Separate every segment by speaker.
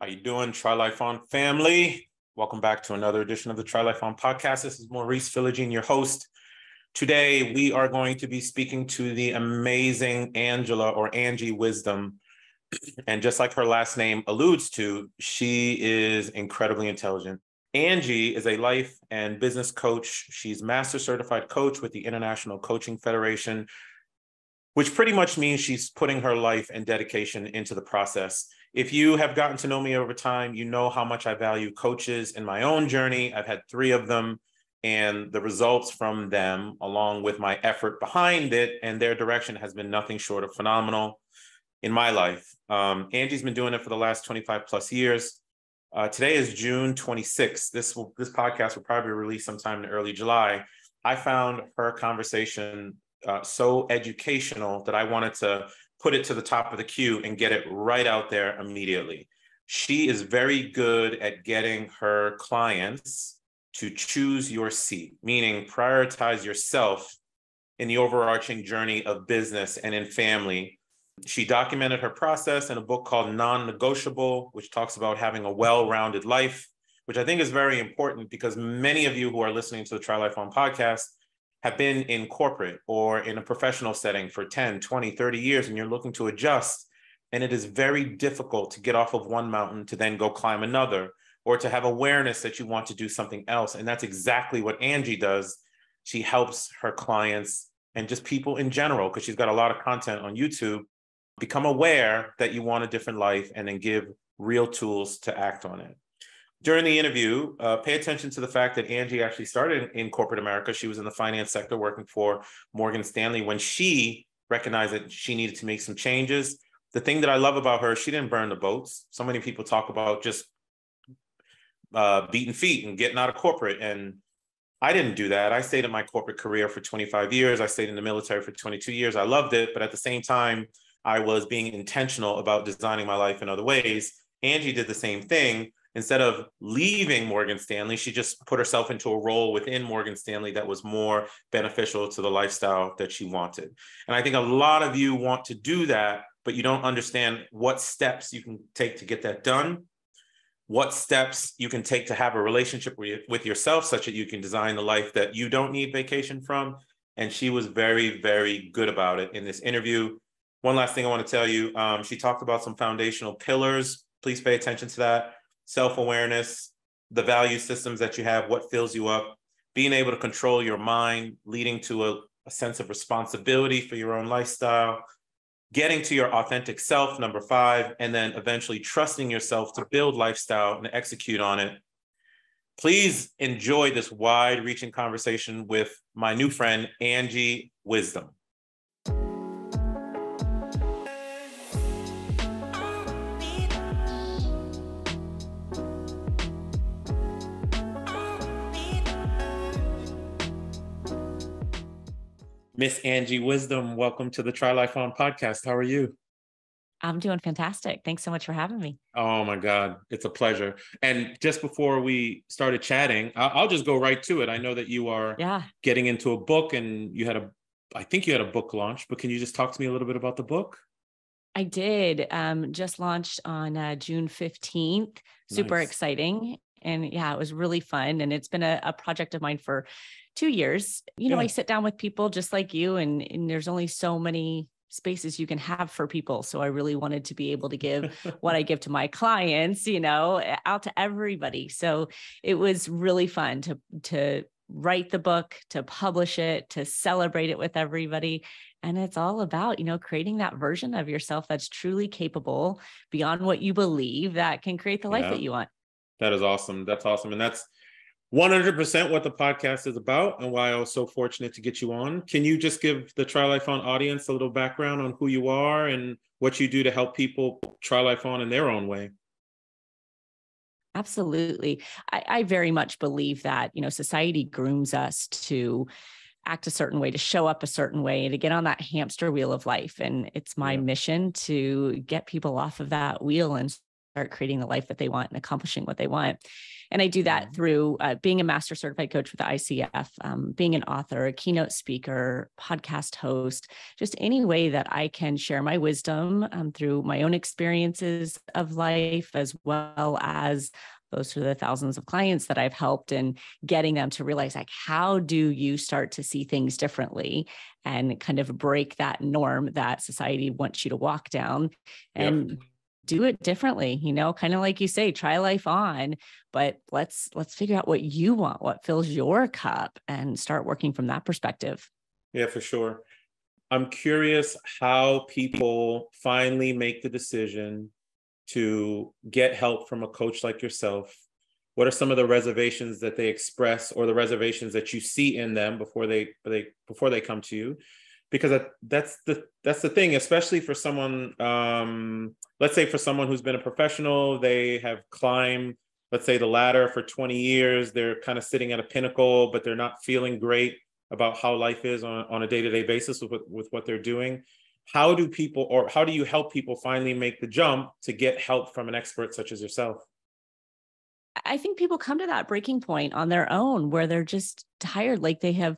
Speaker 1: How you doing, Try Life On family? Welcome back to another edition of the Try Life On podcast. This is Maurice, your host. Today, we are going to be speaking to the amazing Angela or Angie Wisdom. And just like her last name alludes to, she is incredibly intelligent. Angie is a life and business coach. She's master certified coach with the International Coaching Federation, which pretty much means she's putting her life and dedication into the process. If you have gotten to know me over time, you know how much I value coaches in my own journey. I've had 3 of them, and the results from them, along with my effort behind it and their direction, has been nothing short of phenomenal in my life. Angie's been doing it for the last 25 plus years. Today is June 26th. This podcast will probably release sometime in early July. I found her conversation so educational that I wanted to put it to the top of the queue and get it right out there immediately. She is very good at getting her clients to choose your seat, meaning prioritize yourself in the overarching journey of business and in family. She documented her process in a book called Non-Negotiable, which talks about having a well-rounded life, which I think is very important because many of you who are listening to the Try Life On podcast have been in corporate or in a professional setting for 10, 20, 30 years, and you're looking to adjust. And it is very difficult to get off of one mountain to then go climb another, or to have awareness that you want to do something else. And that's exactly what Angie does. She helps her clients and just people in general, because she's got a lot of content on YouTube, become aware that you want a different life and then give real tools to act on it. During the interview, pay attention to the fact that Angie actually started in corporate America. She was in the finance sector working for Morgan Stanley when she recognized that she needed to make some changes. The thing that I love about her, she didn't burn the boats. So many people talk about just beating feet and getting out of corporate. And I didn't do that. I stayed in my corporate career for 25 years. I stayed in the military for 22 years. I loved it. But at the same time, I was being intentional about designing my life in other ways. Angie did the same thing. Instead of leaving Morgan Stanley, she just put herself into a role within Morgan Stanley that was more beneficial to the lifestyle that she wanted. And I think a lot of you want to do that, but you don't understand what steps you can take to get that done, what steps you can take to have a relationship with yourself such that you can design the life that you don't need vacation from. And she was very, very good about it in this interview. One last thing I want to tell you, she talked about some foundational pillars. Please pay attention to that. Self-awareness, the value systems that you have, what fills you up, being able to control your mind, leading to a sense of responsibility for your own lifestyle, getting to your authentic self, number 5, and then eventually trusting yourself to build lifestyle and execute on it. Please enjoy this wide-reaching conversation with my new friend, Angie Wisdom. Miss Angie Wisdom, welcome to the Try Life On podcast. How are you?
Speaker 2: I'm doing fantastic. Thanks so much for having me.
Speaker 1: Oh my God, it's a pleasure. And just before we started chatting, I'll just go right to it. I know that you are getting into a book, and I think you had a book launch, but can you just talk to me a little bit about the book?
Speaker 2: I did. Just launched on June 15th. Super exciting. And it was really fun. And it's been a project of mine for 2 years. I sit down with people just like you, and there's only so many spaces you can have for people. So I really wanted to be able to give what I give to my clients, out to everybody. So it was really fun to write the book, to publish it, to celebrate it with everybody. And it's all about, creating that version of yourself that's truly capable beyond what you believe that can create the life that you want.
Speaker 1: That is awesome. That's awesome. And that's 100% what the podcast is about and why I was so fortunate to get you on. Can you just give the Try Life On audience a little background on who you are and what you do to help people try life on in their own way?
Speaker 2: Absolutely. I very much believe that, society grooms us to act a certain way, to show up a certain way, to get on that hamster wheel of life. And it's my mission to get people off of that wheel and creating the life that they want and accomplishing what they want. And I do that through being a master certified coach with the ICF, being an author, a keynote speaker, podcast host, just any way that I can share my wisdom through my own experiences of life, as well as those are the thousands of clients that I've helped, and getting them to realize, like, how do you start to see things differently and kind of break that norm that society wants you to walk down and do it differently, kind of like you say, try life on, but let's figure out what you want, what fills your cup, and start working from that perspective.
Speaker 1: Yeah, for sure. I'm curious how people finally make the decision to get help from a coach like yourself. What are some of the reservations that they express, or the reservations that you see in them before they come to you? Because that's the thing, especially for someone, let's say for someone who's been a professional, they have climbed, let's say, the ladder for 20 years, they're kind of sitting at a pinnacle, but they're not feeling great about how life is on a day-to-day basis with what they're doing. How do you help people finally make the jump to get help from an expert such as yourself?
Speaker 2: I think people come to that breaking point on their own where they're just tired, like they have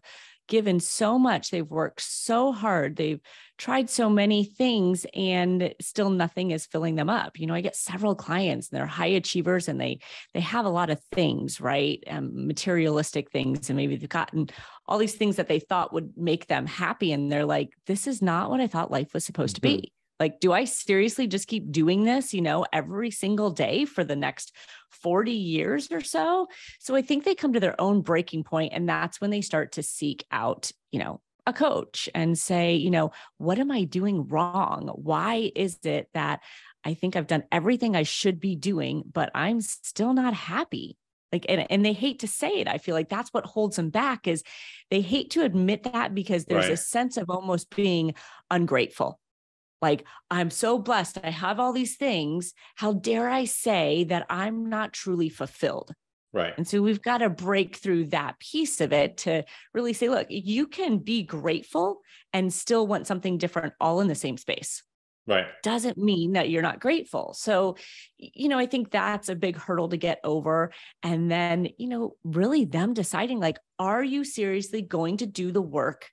Speaker 2: given so much, they've worked so hard, they've tried so many things, and still nothing is filling them up. I get several clients, and they're high achievers, and they have a lot of things, right? Materialistic things, and maybe they've gotten all these things that they thought would make them happy, and they're like, this is not what I thought life was supposed to be. Like, do I seriously just keep doing this, every single day for the next 40 years or so? So I think they come to their own breaking point, and that's when they start to seek out, a coach and say, what am I doing wrong? Why is it that I think I've done everything I should be doing, but I'm still not happy? Like, and they hate to say it. I feel like that's what holds them back, is they hate to admit that, because there's a sense of almost being ungrateful. Like, I'm so blessed, I have all these things. How dare I say that I'm not truly fulfilled?
Speaker 1: Right.
Speaker 2: And so we've got to break through that piece of it to really say, look, you can be grateful and still want something different, all in the same space.
Speaker 1: Right.
Speaker 2: Doesn't mean that you're not grateful. So, I think that's a big hurdle to get over. And then, really them deciding, like, are you seriously going to do the work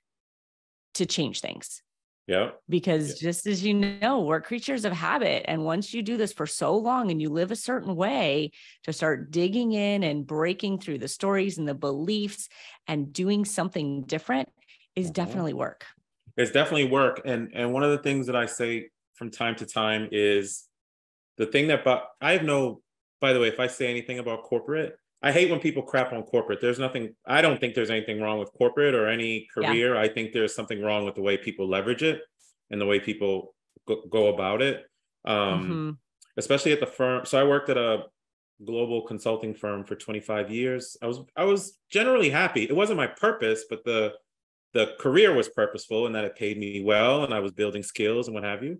Speaker 2: to change things?
Speaker 1: Yeah.
Speaker 2: Because just as we're creatures of habit. And once you do this for so long and you live a certain way, to start digging in and breaking through the stories and the beliefs and doing something different is definitely work.
Speaker 1: It's definitely work. And one of the things that I say from time to time is the thing that, by the way, if I say anything about corporate, I hate when people crap on corporate. I don't think there's anything wrong with corporate or any career. Yeah. I think there's something wrong with the way people leverage it and the way people go about it. Especially at the firm. So I worked at a global consulting firm for 25 years. I was generally happy. It wasn't my purpose, but the career was purposeful, and that it paid me well, and I was building skills and what have you.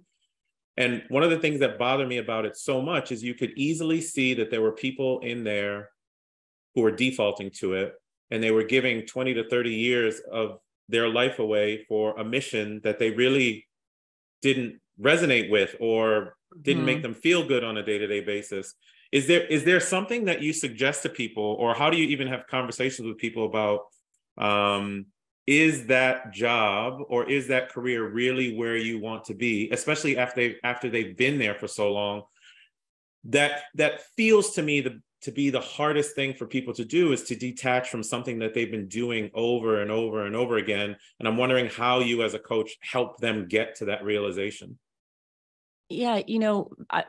Speaker 1: And one of the things that bothered me about it so much is you could easily see that there were people in there who were defaulting to it, and they were giving 20 to 30 years of their life away for a mission that they really didn't resonate with or didn't make them feel good on a day-to-day basis. Is there something that you suggest to people, or how do you even have conversations with people about, is that job or is that career really where you want to be, especially after they've been there for so long? That feels to me to be the hardest thing for people to do, is to detach from something that they've been doing over and over and over again. And I'm wondering how you as a coach help them get to that realization.
Speaker 2: Yeah,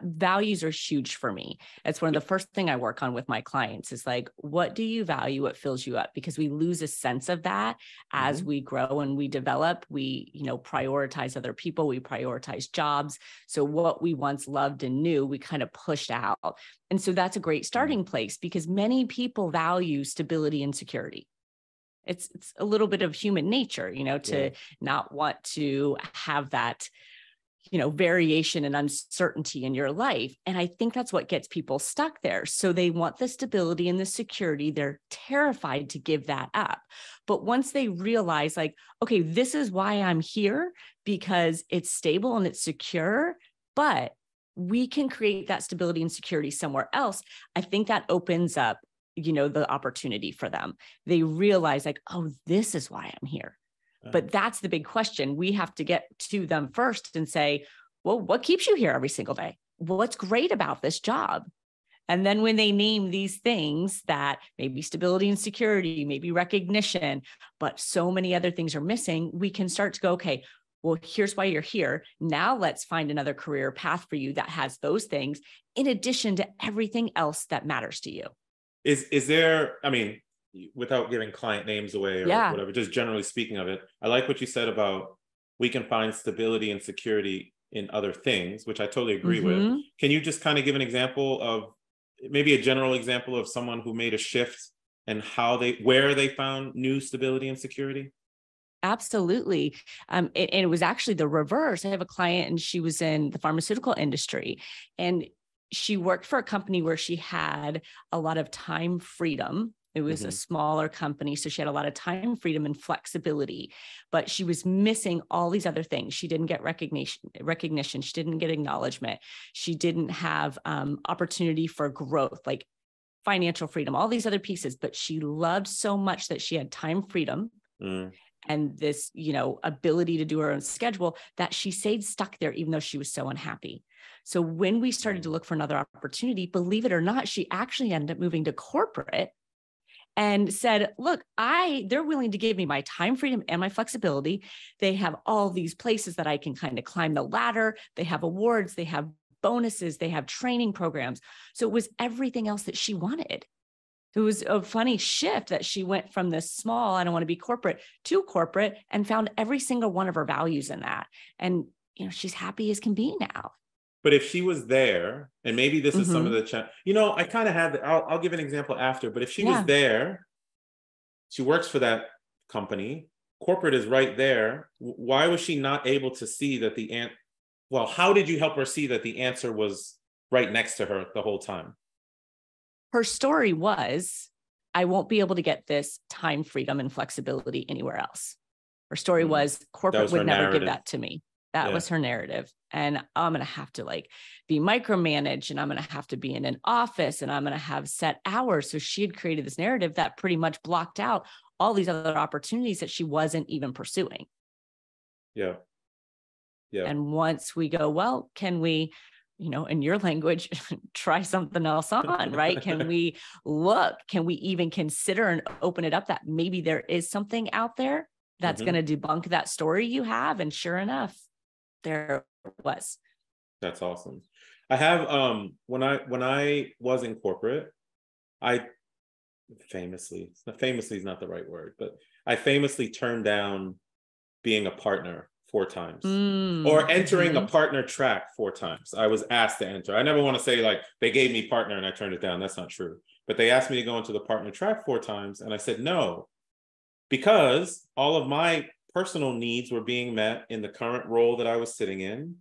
Speaker 2: values are huge for me. It's one of the first thing I work on with my clients is like, what do you value? What fills you up? Because we lose a sense of that as we grow and we develop. We, prioritize other people. We prioritize jobs. So what we once loved and knew, we kind of pushed out. And so that's a great starting place, because many people value stability and security. It's a little bit of human nature, to not want to have that variation and uncertainty in your life. And I think that's what gets people stuck there. So they want the stability and the security. They're terrified to give that up. But once they realize, like, okay, this is why I'm here, because it's stable and it's secure, but we can create that stability and security somewhere else. I think that opens up, the opportunity for them. They realize like, oh, this is why I'm here. But that's the big question. We have to get to them first and say, well, what keeps you here every single day? What's great about this job? And then when they name these things that maybe stability and security, maybe recognition, but so many other things are missing, we can start to go, okay, well, here's why you're here. Now let's find another career path for you that has those things in addition to everything else that matters to you.
Speaker 1: Is there, I mean, without giving client names away or whatever, just generally speaking of it, I like what you said about we can find stability and security in other things, which I totally agree with. Can you just kind of give an example of maybe a general example of someone who made a shift and where they found new stability and security?
Speaker 2: Absolutely. And it was actually the reverse. I have a client and she was in the pharmaceutical industry and she worked for a company where she had a lot of time freedom. It was a smaller company, so she had a lot of time freedom and flexibility, but she was missing all these other things. She didn't get recognition. She didn't get acknowledgement. She didn't have opportunity for growth, like financial freedom, all these other pieces, but she loved so much that she had time freedom and this, ability to do her own schedule that she stayed stuck there, even though she was so unhappy. So when we started to look for another opportunity, believe it or not, she actually ended up moving to corporate and said, look, they're willing to give me my time freedom and my flexibility. They have all these places that I can kind of climb the ladder. They have awards, they have bonuses, they have training programs. So it was everything else that she wanted. It was a funny shift that she went from this small, I don't want to be corporate, to corporate and found every single one of her values in that. And, she's happy as can be now.
Speaker 1: But if she was there, and maybe this is some of the, I kind of had, I'll give an example after, but if she was there, she works for that company, corporate is right there. Why was she not able to see that how did you help her see that the answer was right next to her the whole time?
Speaker 2: Her story was, I won't be able to get this time freedom and flexibility anywhere else. Her story was corporate would never give that to me. That was her narrative. And I'm going to have to be micromanaged and I'm going to have to be in an office and I'm going to have set hours. So she had created this narrative that pretty much blocked out all these other opportunities that she wasn't even pursuing. Yeah. And once we go, well, can we, in your language, try something else on, right? Can we even consider and open it up that maybe there is something out there that's going to debunk that story you have? And sure enough, there was.
Speaker 1: That's awesome. I have when I was in corporate, I famously is not the right word, but I famously turned down being a partner 4 times or entering a partner track 4 times. I was asked to enter. I never want to say they gave me partner and I turned it down. That's not true. But they asked me to go into the partner track 4 times and I said no, because all of my personal needs were being met in the current role that I was sitting in.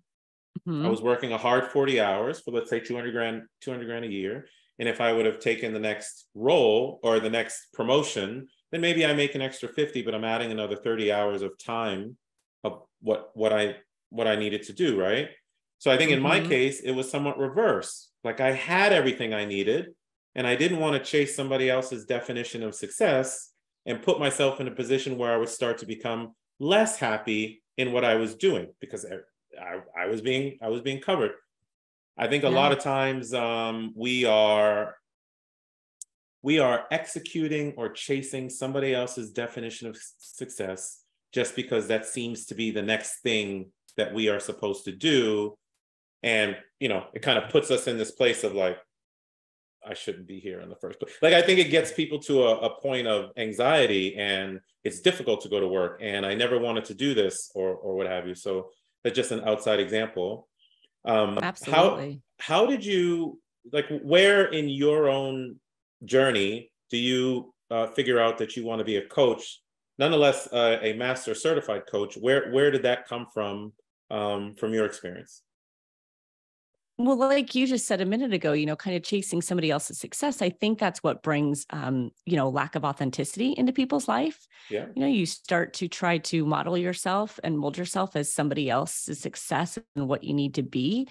Speaker 1: I was working a hard 40 hours for, let's say, $200,000 a year. And if I would have taken the next role or the next promotion, then maybe I make an extra 50, but I'm adding another 30 hours of time of what I needed to do, right? So I think in my case, it was somewhat reverse. I had everything I needed and I didn't want to chase somebody else's definition of success and put myself in a position where I would start to become less happy in what I was doing because I was being covered. I think a lot of times we are executing or chasing somebody else's definition of success just because that seems to be the next thing that we are supposed to do. And, it kind of puts us in this place of I shouldn't be here in the first place. I think it gets people to a point of anxiety and it's difficult to go to work and I never wanted to do this or what have you. So that's just an outside example.
Speaker 2: Absolutely.
Speaker 1: How did you, where in your own journey do you figure out that you want to be a coach, nonetheless a master certified coach? Where did that come from your experience?
Speaker 2: Well, like you just said a minute ago, kind of chasing somebody else's success. I think that's what brings, lack of authenticity into people's life.
Speaker 1: Yeah.
Speaker 2: You start to try to model yourself and mold yourself as somebody else's success and what you need to be.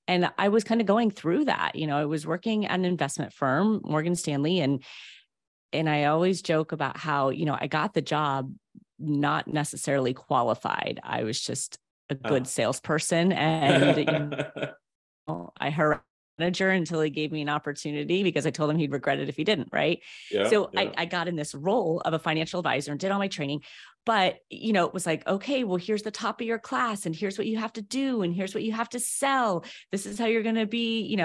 Speaker 2: And I was kind of going through that. I was working at an investment firm, Morgan Stanley, and I always joke about how, I got the job not necessarily qualified. I was just a good salesperson, and I harassed the manager until he gave me an opportunity because I told him he'd regret it if he didn't. Right.
Speaker 1: Yeah,
Speaker 2: so
Speaker 1: yeah.
Speaker 2: I got in this role of a financial advisor and did all my training, but it was like, okay, well, here's the top of your class and here's what you have to do. And here's what you have to sell. This is how you're going to be,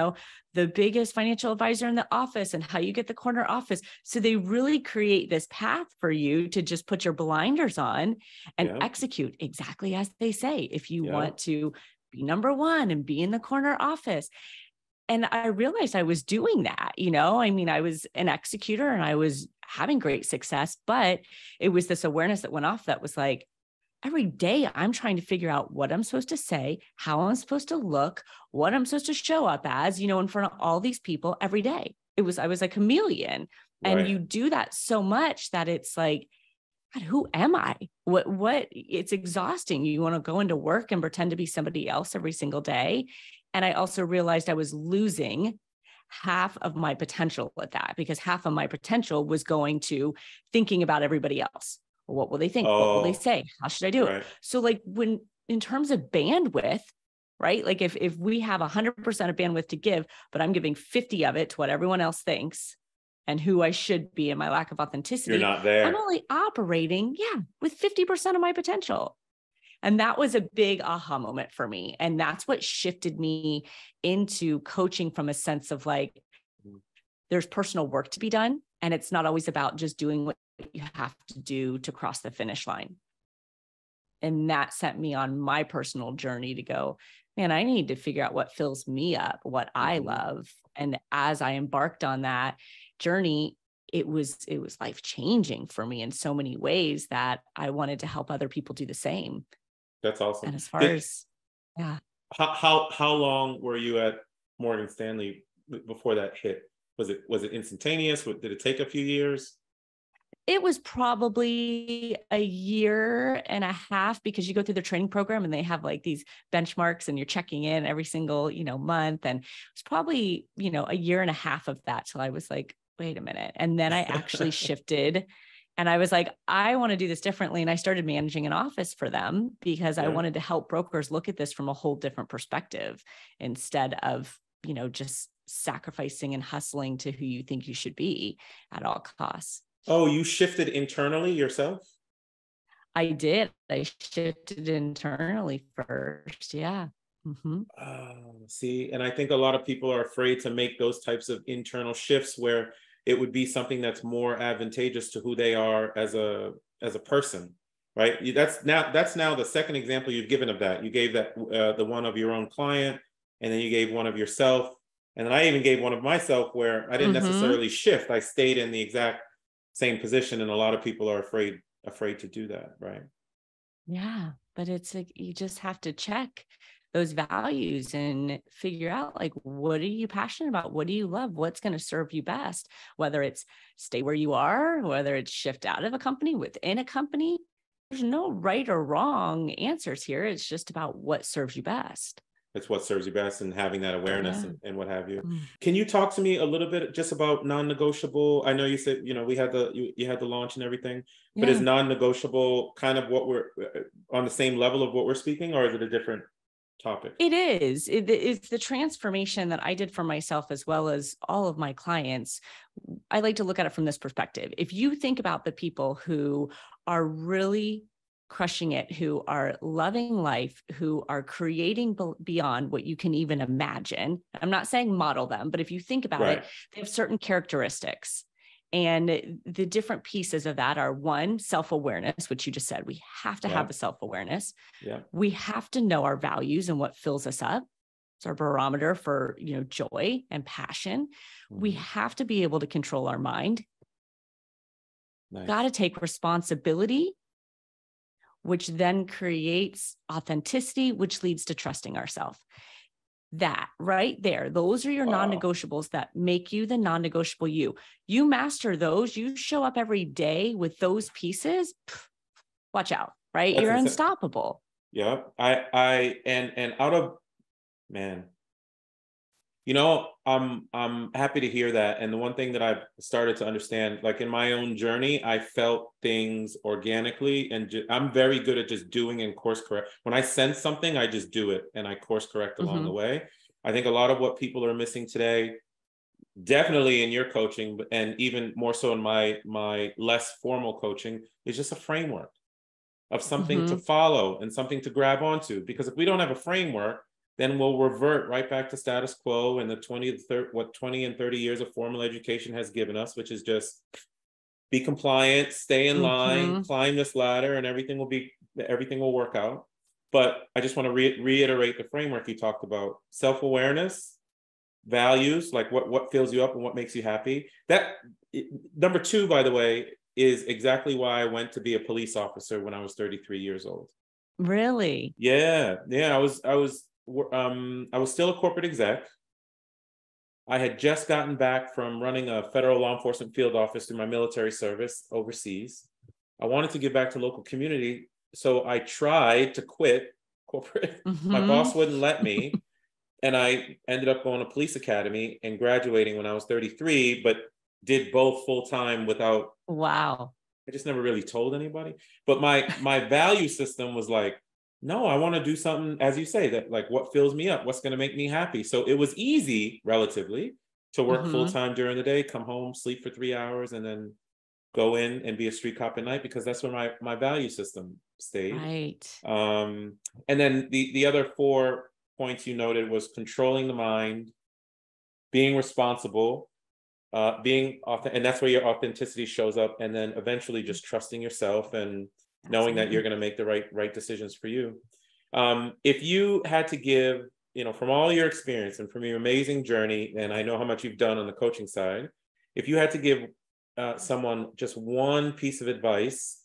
Speaker 2: the biggest financial advisor in the office and how you get the corner office. So they really create this path for you to just put your blinders on and execute exactly as they say. If you want to be number one and be in the corner office. And I realized I was doing that, I was an executor and I was having great success, but it was this awareness that went off that was like, every day I'm trying to figure out what I'm supposed to say, how I'm supposed to look, what I'm supposed to show up as, in front of all these people every day. I was a chameleon.
Speaker 1: Right.
Speaker 2: And you do that so much that it's like, God, who am I? What it's exhausting. You want to go into work and pretend to be somebody else every single day. And I also realized I was losing half of my potential with that, because half of my potential was going to thinking about everybody else. Well, what will they think? What will they say? How should I do it? So like when, in terms of bandwidth, right? Like if we have 100% of bandwidth to give, but I'm giving 50 of it to what everyone else thinks and who I should be and my lack of authenticity,
Speaker 1: you're not there.
Speaker 2: I'm only operating, with 50% of my potential. And that was a big aha moment for me. And that's what shifted me into coaching from a sense of like, there's personal work to be done. And it's not always about just doing what you have to do to cross the finish line. And that sent me on my personal journey to go, man, I need to figure out what fills me up, what I love. And as I embarked on that journey, it was life-changing for me in so many ways that I wanted to help other people do the same.
Speaker 1: That's awesome.
Speaker 2: And as far as,
Speaker 1: how long were you at Morgan Stanley before that hit? Was it instantaneous? Did it take a few years?
Speaker 2: It was probably a year and a half, because you go through the training program and they have like these benchmarks and you're checking in every single, month. And it was probably, a year and a half of that till I was like, wait a minute. And then I actually shifted and I was like, I want to do this differently. And I started managing an office for them because I wanted to help brokers look at this from a whole different perspective instead of, just sacrificing and hustling to who you think you should be at all costs.
Speaker 1: Oh, you shifted internally yourself?
Speaker 2: I did. I shifted internally first. Yeah. Mm-hmm.
Speaker 1: See, and I think a lot of people are afraid to make those types of internal shifts where it would be something that's more advantageous to who they are as a person, right? That's now the second example you've given of that. You gave that the one of your own client, and then you gave one of yourself, and then I even gave one of myself where I didn't necessarily shift. I stayed in the exact same position, and a lot of people are afraid to do that, right?
Speaker 2: Yeah, but it's like you just have to check those values and figure out like, what are you passionate about? What do you love? What's going to serve you best? Whether it's stay where you are, whether it's shift out of a company, within a company, there's no right or wrong answers here. It's just about what serves you best.
Speaker 1: It's what serves you best, and having that awareness and what have you. Can you talk to me a little bit just about non-negotiable? I know you said, we had you had the launch and everything, but is non-negotiable kind of what we're on the same level of what we're speaking, or is it a different topic?
Speaker 2: It is. It's the transformation that I did for myself as well as all of my clients. I like to look at it from this perspective. If you think about the people who are really crushing it, who are loving life, who are creating beyond what you can even imagine. I'm not saying model them, but if you think about it, they have certain characteristics. And the different pieces of that are, one, self-awareness, which you just said, we have to have the self-awareness. We have to know our values and what fills us up. It's our barometer for, joy and passion. We have to be able to control our mind. Got to take responsibility, which then creates authenticity, which leads to trusting ourselves. that right there. Those are your non-negotiables that make you the non-negotiable you. You master those. You show up every day with those pieces. Watch out, right?
Speaker 1: That's
Speaker 2: You're
Speaker 1: insane.
Speaker 2: unstoppable.
Speaker 1: Yeah. And out of, man, you know, I'm happy to hear that. And the one thing that I've started to understand, like in my own journey, I felt things organically, and I'm very good at just doing and course correct. When I sense something, I just do it and I course correct along the way. I think a lot of what people are missing today, definitely in your coaching, and even more so in my less formal coaching, is just a framework of something to follow and something to grab onto. Because if we don't have a framework, then we'll revert right back to status quo and the 20 and 30 years of formal education has given us, which is just be compliant, stay in line, climb this ladder, and everything will work out. But I just want to reiterate the framework you talked about: self-awareness, values, like what fills you up and what makes you happy. That number 2, by the way, is exactly why I went to be a police officer when I was 33 years old.
Speaker 2: Really?
Speaker 1: Yeah. I was still a corporate exec. I had just gotten back from running a federal law enforcement field office through my military service overseas. I wanted to give back to local community, so I tried to quit corporate. My boss wouldn't let me, and I ended up going to police academy and graduating when I was 33, but did both full time without.
Speaker 2: Wow.
Speaker 1: I just never really told anybody. But my value system was like, no, I want to do something, as you say, that like what fills me up, what's going to make me happy. So it was easy, relatively, to work full time during the day, come home, sleep for 3 hours, and then go in and be a street cop at night, because that's where my value system stayed.
Speaker 2: Right.
Speaker 1: And then the other 4 points you noted was controlling the mind, being responsible, being and that's where your authenticity shows up, and then eventually just trusting yourself and knowing that you're going to make the right decisions for you. If you had to give, from all your experience and from your amazing journey, and I know how much you've done on the coaching side, if you had to give someone just one piece of advice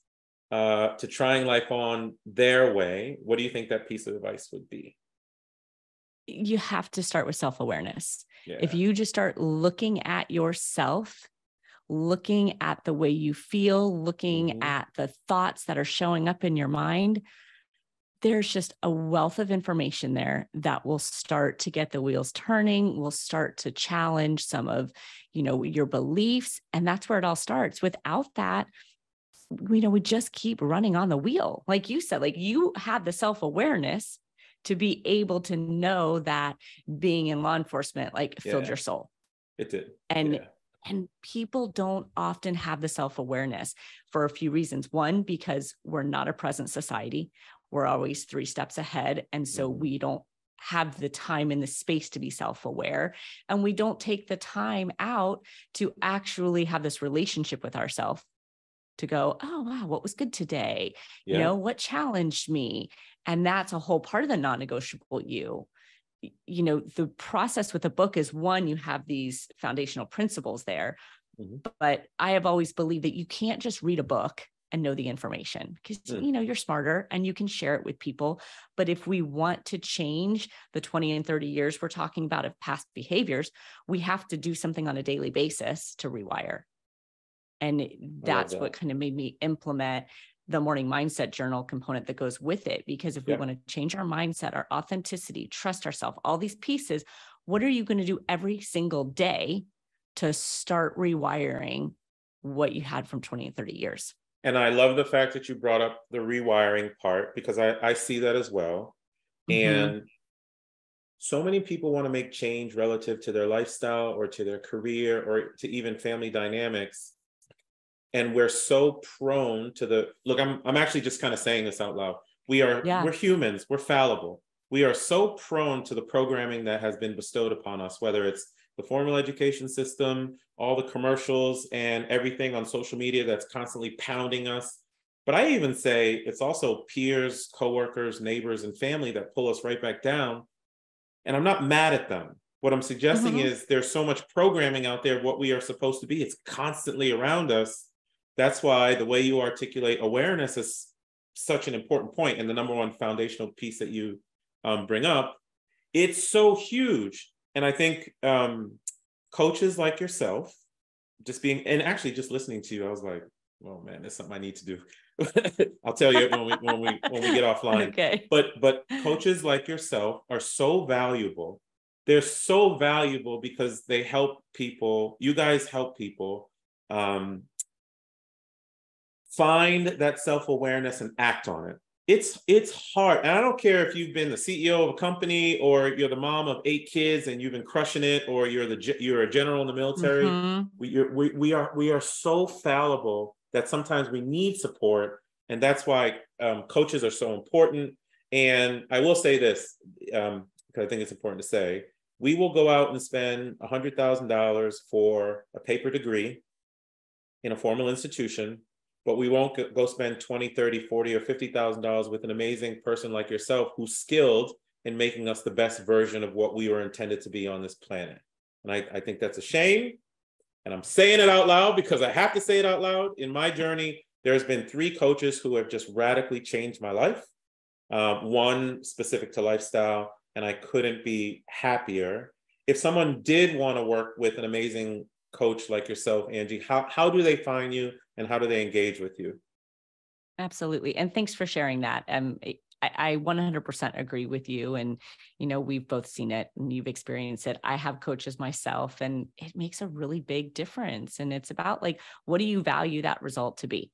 Speaker 1: to trying life on their way, what do you think that piece of advice would be?
Speaker 2: You have to start with self-awareness.
Speaker 1: Yeah.
Speaker 2: If you just start looking at yourself, looking at the way you feel, looking at the thoughts that are showing up in your mind, there's just a wealth of information there that will start to get the wheels turning, will start to challenge some of, your beliefs. And that's where it all starts. Without that, we just keep running on the wheel. Like you said, like you had the self-awareness to be able to know that being in law enforcement, filled your soul.
Speaker 1: It did.
Speaker 2: And people don't often have the self-awareness for a few reasons. One, because we're not a present society. We're always 3 steps ahead. And so we don't have the time and the space to be self-aware. And we don't take the time out to actually have this relationship with ourselves, to go, oh, wow, what was good today? What challenged me? And that's a whole part of the non-negotiable you. The process with a book is, one, you have these foundational principles there, but I have always believed that you can't just read a book and know the information, because, you're smarter and you can share it with people. But if we want to change the 20 and 30 years we're talking about of past behaviors, we have to do something on a daily basis to rewire. And that's what kind of made me implement the morning mindset journal component that goes with it. Because if we want to change our mindset, our authenticity, trust ourselves, all these pieces, what are you going to do every single day to start rewiring what you had from 20 and 30 years?
Speaker 1: And I love the fact that you brought up the rewiring part, because I see that as well. And so many people want to make change relative to their lifestyle or to their career or to even family dynamics. And we're so prone to look, I'm actually just kind of saying this out loud. We're humans, we're fallible. We are so prone to the programming that has been bestowed upon us, whether it's the formal education system, all the commercials and everything on social media that's constantly pounding us. But I even say it's also peers, coworkers, neighbors, and family that pull us right back down. And I'm not mad at them. What I'm suggesting is there's so much programming out there, what we are supposed to be. It's constantly around us. That's why the way you articulate awareness is such an important point, and the number one foundational piece that you bring up. It's so huge. And I think coaches like yourself, and actually just listening to you, I was like, oh man, that's something I need to do. I'll tell you when we get offline.
Speaker 2: Okay.
Speaker 1: But coaches like yourself are so valuable. They're so valuable because they help people. You guys help people find that self-awareness and act on it. It's hard. And I don't care if you've been the CEO of a company or you're the mom of 8 kids and you've been crushing it, or you're a general in the military. Mm-hmm. We are so fallible that sometimes we need support. And that's why coaches are so important. And I will say this, because I think it's important to say, we will go out and spend $100,000 for a paper degree in a formal institution, but we won't go spend $20, $30, $40, or $50,000 with an amazing person like yourself who's skilled in making us the best version of what we were intended to be on this planet. And I think that's a shame. And I'm saying it out loud because I have to say it out loud. In my journey, there's been 3 coaches who have just radically changed my life. One specific to lifestyle, and I couldn't be happier. If someone did want to work with an amazing coach like yourself, Angie, how do they find you and how do they engage with you?
Speaker 2: Absolutely. And thanks for sharing that. I 100% agree with you. And, we've both seen it and you've experienced it. I have coaches myself, and it makes a really big difference. And it's about what do you value that result to be?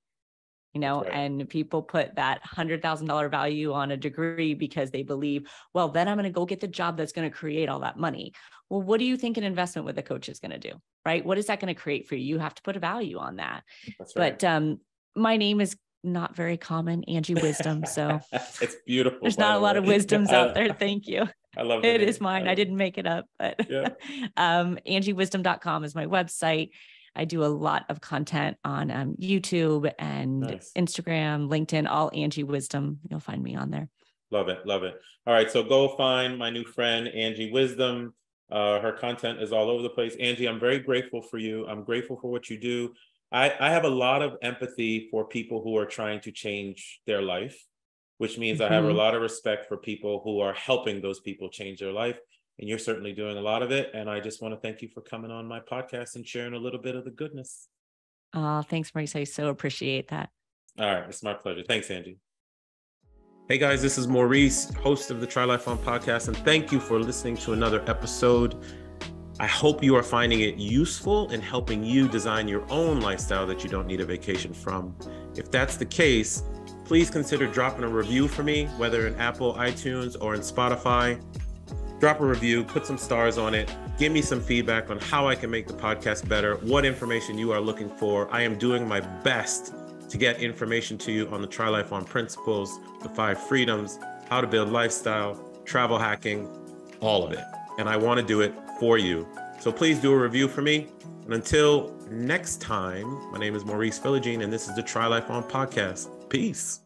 Speaker 2: Right. And people put that $100,000 value on a degree because they believe, well, then I'm going to go get the job that's going to create all that money. Well, what do you think an investment with a coach is going to do? Right? What is that going to create for you? You have to put a value on that. That's right. But my name is not very common, Angie Wisdom. So
Speaker 1: it's beautiful.
Speaker 2: There's not a lot of wisdoms out there. Thank you.
Speaker 1: I love
Speaker 2: it. It is mine. I didn't make it up, but yeah. AngieWisdom.com is my website. I do a lot of content on YouTube and Instagram, LinkedIn, all Angie Wisdom. You'll find me on there.
Speaker 1: Love it. Love it. All right. So go find my new friend, Angie Wisdom. Her content is all over the place. Angie, I'm very grateful for you. I'm grateful for what you do. I have a lot of empathy for people who are trying to change their life, which means I have a lot of respect for people who are helping those people change their life. And you're certainly doing a lot of it. And I just want to thank you for coming on my podcast and sharing a little bit of the goodness.
Speaker 2: Thanks, Maurice. I so appreciate that.
Speaker 1: All right. It's my pleasure. Thanks, Angie. Hey guys, this is Maurice, host of the Try Life On podcast. And thank you for listening to another episode. I hope you are finding it useful in helping you design your own lifestyle that you don't need a vacation from. If that's the case, please consider dropping a review for me, whether in Apple, iTunes, or in Spotify. Drop a review, put some stars on it, give me some feedback on how I can make the podcast better, what information you are looking for. I am doing my best to get information to you on the Try Life On principles, the 5 freedoms, how to build lifestyle, travel hacking, all of it. And I want to do it for you. So please do a review for me. And until next time, my name is Maurice Philogene, and this is the Try Life On podcast. Peace.